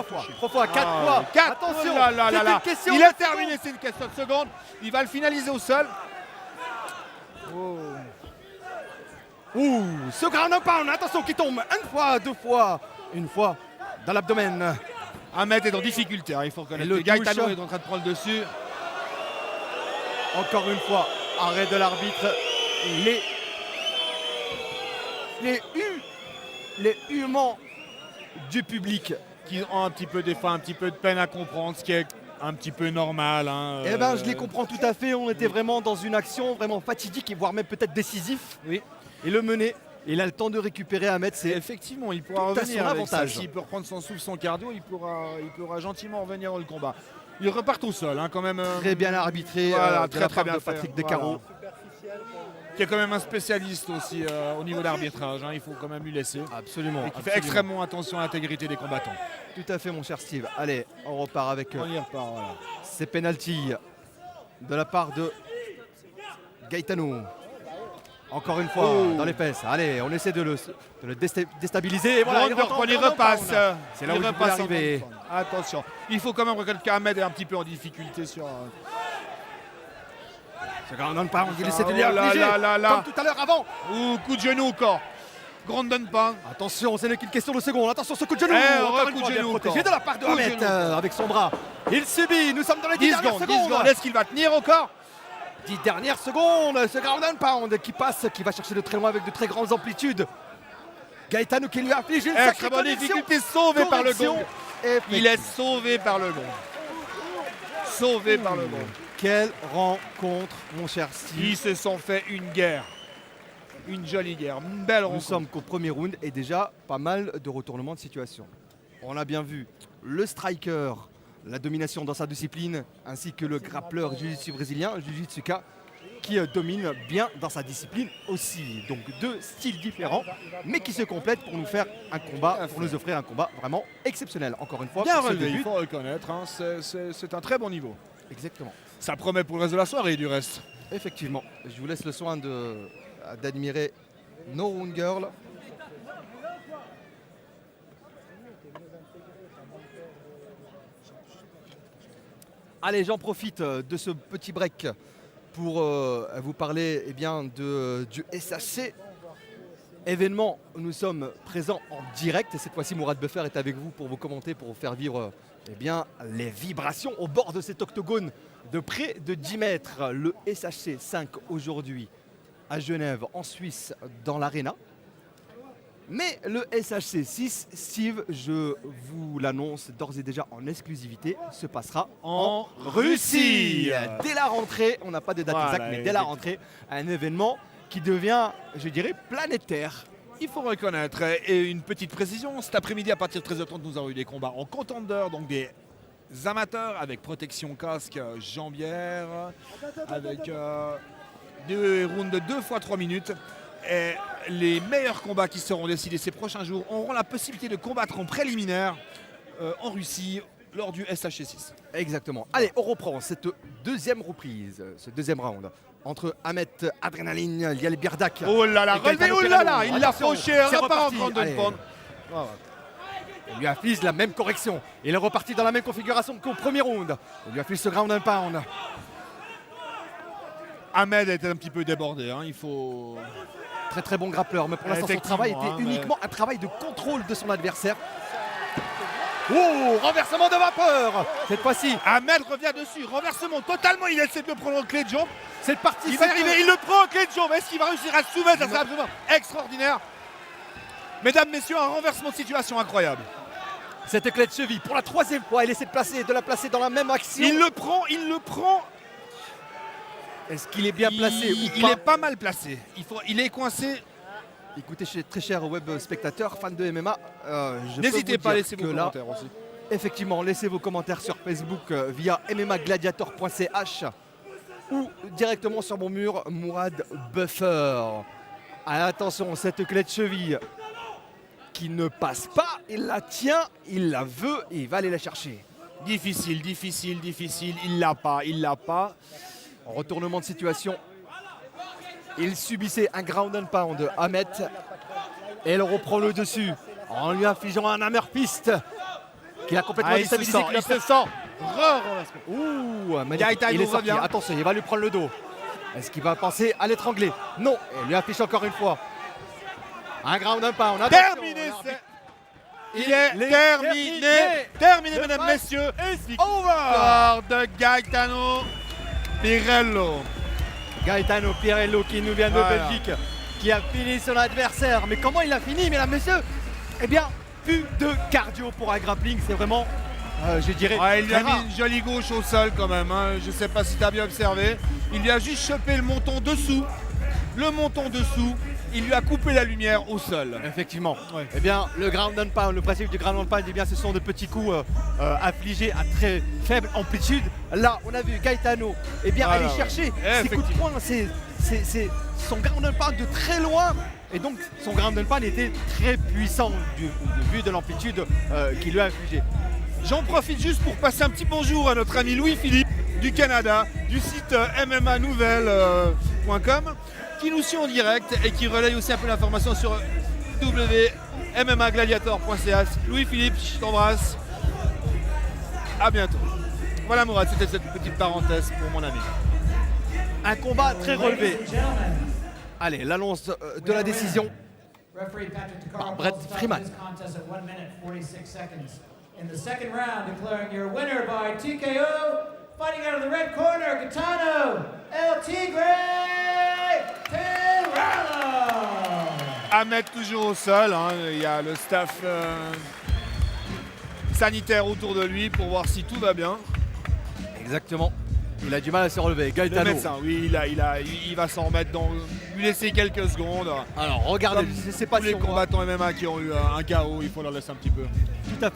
3 fois, 4 fois. 4. Attention, Oh là là là c'est là. une question Il de a seconde. terminé, c'est une question de seconde. Il va le finaliser au sol. Oh. Ouh, ce ground and pound, attention, qui tombe une fois, 2 fois, une fois dans l'abdomen. Ahmed est en difficulté, hein, il faut reconnaître. Et le Le Gaetano touche. est en train de prendre le dessus. Encore une fois, arrêt de l'arbitre. Les humans du public. Qui ont un petit peu des fois un petit peu de peine à comprendre, ce qui est un petit peu normal. Hein, Eh ben, je les comprends tout à fait. On était vraiment dans une action vraiment fatidique et voire même peut-être décisif. Oui. Et le mener, il a le temps de récupérer Ahmed. Et C'est effectivement, il pourra tout à revenir son avec ça. avantage. S'il peut reprendre son souffle, son cardio, il pourra gentiment revenir dans le combat. Il repart au sol, hein, quand même. très bien arbitré. Voilà, de très la très part bien de fait. Patrick Descarreaux. Qui est quand même un spécialiste aussi au niveau d'arbitrage. Hein, il faut quand même lui laisser. Absolument. Et qui fait absolument. extrêmement attention à l'intégrité des combattants. Tout à fait, mon cher Steve. Allez, on repart avec On y repart, voilà. ces pénalties de la part de Gaetano. Encore une fois, Oh. dans les fesses. Allez, on essaie de le déstabiliser. Et voilà, Il repasse. C'est là où Il je voulais repasse en arriver. grande forme. Attention. Il faut quand même reconnaître qu'Ahmed est un petit peu en difficulté sur. Ce grand non pas, il essaie de Oh lui là infliger, là là là. comme tout à l'heure avant. Ouh, coup de genou encore. Grande donne pas. Attention, ce n'est qu'une question de seconde. Attention, ce coup de genou. Eh, Encore coup une de fois, bien genou protégé encore. de la part de Coup de Ahmed genou. avec son bras. Il subit. Nous sommes dans les 10 10 dernières secondes, 10 secondes. secondes. Est-ce qu'il va tenir encore? 10 dernières secondes. Ce ground and pound qui passe, qui va chercher de très loin avec de très grandes amplitudes. Gaetano qui lui inflige une sacrée Extrêmement connexion. difficulté, sauvé par le Correction. gong. Et Il est sauvé par le gong. Sauvé par le gong. quelle rencontre, mon cher Steve. Ils se sont fait une guerre. Une jolie guerre. Une belle Nous rencontre. sommes qu'au premier round et déjà pas mal de retournements de situation. On a bien vu le striker, la domination dans sa discipline, ainsi que le grappleur jiu-jitsu brésilien, Jiu-Jitsuka, qui domine bien dans sa discipline aussi. Donc deux styles différents, mais qui se complètent pour nous faire un combat, pour nous offrir un combat vraiment exceptionnel. Encore une fois, Bien pour ce relevé, il début. faut reconnaître. Hein, c'est un très bon niveau. Exactement. Ça promet pour le reste de la soirée du reste. Effectivement, je vous laisse le soin d'admirer No Wound Girl. Allez, j'en profite de ce petit break pour vous parler du SHC. Événement où nous sommes présents en direct. Et cette fois-ci, Mourad Buffer est avec vous pour vous commenter, pour vous faire vivre les vibrations au bord de cet octogone de près de 10 mètres. Le SHC 5 aujourd'hui à Genève, en Suisse, dans l'Arena. Mais le SHC 6, Steve, je vous l'annonce d'ores et déjà en exclusivité, se passera en Russie. Dès la rentrée, on n'a pas de date Voilà, exacte, mais dès la rentrée, un événement qui devient, je dirais, planétaire. Il faut reconnaître. Et une petite précision, cet après-midi à partir de 13h30, nous avons eu des combats en contender, donc des amateurs avec protection casque jambière, avec deux rounds de 2 fois 3 minutes. Et les meilleurs combats qui seront décidés ces prochains jours auront la possibilité de combattre en préliminaire en Russie lors du SHC6. Exactement. Allez, on reprend cette deuxième reprise, ce deuxième round entre Ahmet Adrenaline, Liel Birdak. Oh là là, et relevé, Gaetano oh là là, Pelano. il l'a Attention, fauché, c'est repart en reparti. grande Allez. pointe. On lui affiche la même correction. Il est reparti dans la même configuration qu'au premier round. On lui affiche ce ground and pound. Ahmed a été un petit peu débordé, hein, il faut... Très très bon grappleur, mais pour l'instant son travail était Effectivement, hein, uniquement un travail de contrôle de son adversaire. Oh, renversement de vapeur. Cette fois-ci, Ahmed revient dessus, renversement totalement, il essaie de le prendre en clé de jambe. cette partie, Il va y arriver, il le prend en clé de jambe. Est-ce qu'il va réussir à se soumettre? Ça sera absolument extraordinaire. Mesdames, messieurs, un renversement de situation incroyable. cette clé de cheville pour la troisième fois, il essaie de la placer dans la même action. Il le prend. Est-ce qu'il est bien placé ou Il pas est pas mal placé. Il est coincé. Écoutez, très chers web spectateurs, fans de MMA, je peux N'hésitez vous pas à dire laisser que vos là, commentaires aussi. effectivement, laissez vos commentaires sur Facebook via mmagladiator.ch ou directement sur mon mur Mourad Buffer. Attention, cette clé de cheville qui ne passe pas, il la tient, il la veut et il va aller la chercher. Difficile. Il l'a pas. Retournement de situation. Il subissait un ground and pound. Ahmet, elle reprend le dessus en lui infligeant un hammer fist. qui a complètement Ah, il se déstabilisé. sent, il se sent re-renversé. Ouh, magnifique. Gaetano Il est sorti. revient. Attention, il va lui prendre le dos. Est-ce qu'il va penser à l'étrangler? Non. Et lui affiche encore une fois. Un ground and pound. Attention, Terminé, l'arbitre. il est terminé, mesdames, messieurs. Over de Gaetano Pirello. Gaetano Pirello qui nous vient de Voilà. Belgique, qui a fini son adversaire. Mais comment il a fini, mesdames, messieurs? Eh bien, plus de cardio pour un grappling. C'est vraiment, je dirais, Ouais, il lui a très rare. mis une jolie gauche au sol quand même. Hein. Je ne sais pas si tu as bien observé. Il lui a juste chopé le menton dessous. Le menton dessous. Il lui a coupé la lumière au sol. Effectivement. Ouais. Eh bien, le ground and pound, le principe du ground and pound, eh bien, ce sont de petits coups infligés à très faible amplitude. Là, on a vu Gaetano, eh bien, Voilà, aller chercher ses coups de effectivement. poing, c'est son ground and pound de très loin. Et donc, son ground and pound était très puissant du vu de l'amplitude qu'il lui a infligé. J'en profite juste pour passer un petit bonjour à notre ami Louis-Philippe du Canada, du site mmanouvelle.com, qui nous suit en direct et qui relaye aussi un peu l'information sur www.mmagladiator.ch. Louis-Philippe, je t'embrasse. À bientôt. Voilà Mourad, c'était cette petite parenthèse pour mon ami. Un combat très relevé. Ladies and gentlemen, Allez, l'annonce de la décision. referee Patrick Par Takar Brett calls the stop Freeman. of this contest at 1 minute 46 seconds. In the second round, declaring your winner by TKO, fighting out of the red corner, Gaetano El Tigre Pirello. À mettre toujours au sol, hein. Il y a le staff sanitaire autour de lui pour voir si tout va bien. Exactement. Il a du mal à se relever. Le Gaetano. médecin, oui, il va s'en remettre dans. Lui laisser quelques secondes. Alors, regardez, Comme c'est pas tous les si on- combattants MMA qui ont eu un KO, il faut leur laisser un petit peu. Tout à fait.